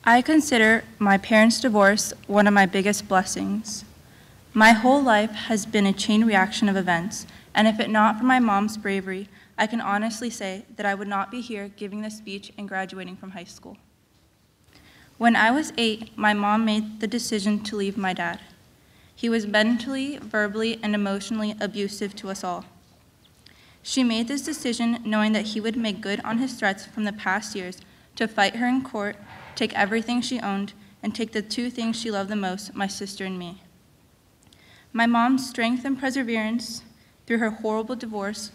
I consider my parents' divorce one of my biggest blessings. My whole life has been a chain reaction of events, and if it not for my mom's bravery, I can honestly say that I would not be here giving this speech and graduating from high school. When I was 8, my mom made the decision to leave my dad. He was mentally, verbally, and emotionally abusive to us all. She made this decision knowing that he would make good on his threats from the past years to fight her in court, take everything she owned, and take the two things she loved the most, my sister and me. My mom's strength and perseverance through her horrible divorce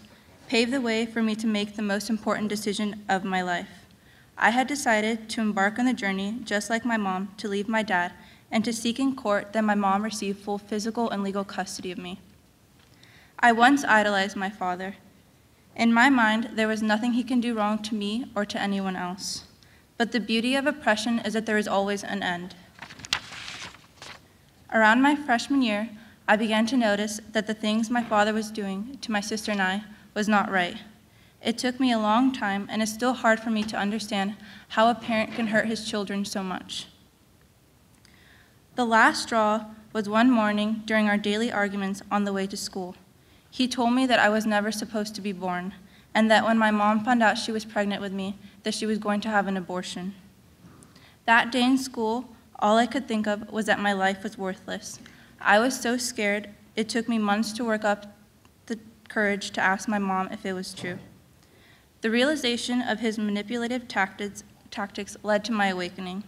paved the way for me to make the most important decision of my life. I had decided to embark on the journey, just like my mom, to leave my dad and to seek in court that my mom receive full physical and legal custody of me. I once idolized my father. In my mind, there was nothing he can do wrong to me or to anyone else. But the beauty of oppression is that there is always an end. Around my freshman year, I began to notice that the things my father was doing to my sister and I was not right. It took me a long time, and it's still hard for me to understand how a parent can hurt his children so much. The last straw was one morning during our daily arguments on the way to school. He told me that I was never supposed to be born, and that when my mom found out she was pregnant with me, that she was going to have an abortion. That day in school, all I could think of was that my life was worthless. I was so scared, it took me months to work up the courage to ask my mom if it was true. The realization of his manipulative tactics led to my awakening.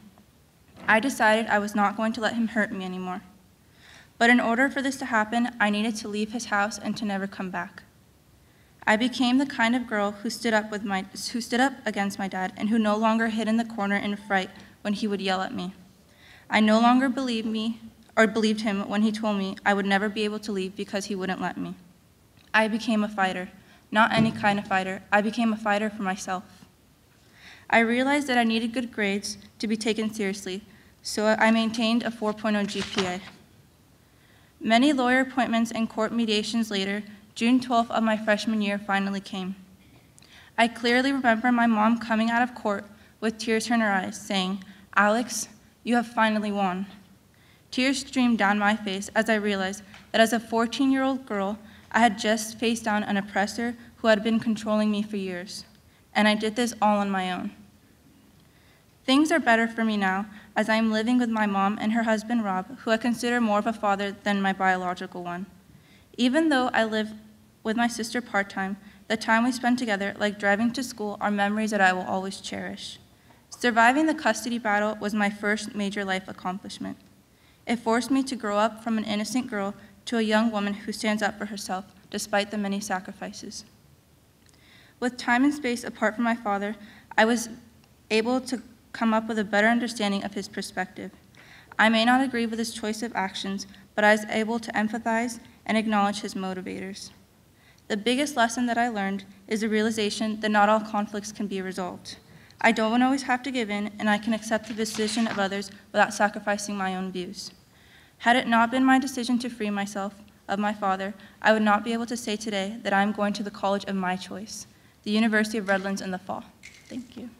I decided I was not going to let him hurt me anymore. But in order for this to happen, I needed to leave his house and to never come back. I became the kind of girl who stood up against my dad and who no longer hid in the corner in fright when he would yell at me. I no longer believed him when he told me I would never be able to leave because he wouldn't let me. I became a fighter. Not any kind of fighter. I became a fighter for myself. I realized that I needed good grades to be taken seriously, so I maintained a 4.0 GPA. Many lawyer appointments and court mediations later, June 12th of my freshman year finally came. I clearly remember my mom coming out of court with tears in her eyes, saying, "Alex, you have finally won." Tears streamed down my face as I realized that as a 14-year-old girl, I had just faced down an oppressor who had been controlling me for years, and I did this all on my own. Things are better for me now, as I am living with my mom and her husband, Rob, who I consider more of a father than my biological one. Even though I live with my sister part-time, the time we spend together, like driving to school, are memories that I will always cherish. Surviving the custody battle was my first major life accomplishment. It forced me to grow up from an innocent girl to a young woman who stands up for herself, despite the many sacrifices. With time and space apart from my father, I was able to come up with a better understanding of his perspective. I may not agree with his choice of actions, but I was able to empathize and acknowledge his motivators. The biggest lesson that I learned is the realization that not all conflicts can be resolved. I don't always have to give in, and I can accept the decision of others without sacrificing my own views. Had it not been my decision to free myself of my father, I would not be able to say today that I am going to the college of my choice, the University of Redlands, in the fall. Thank you.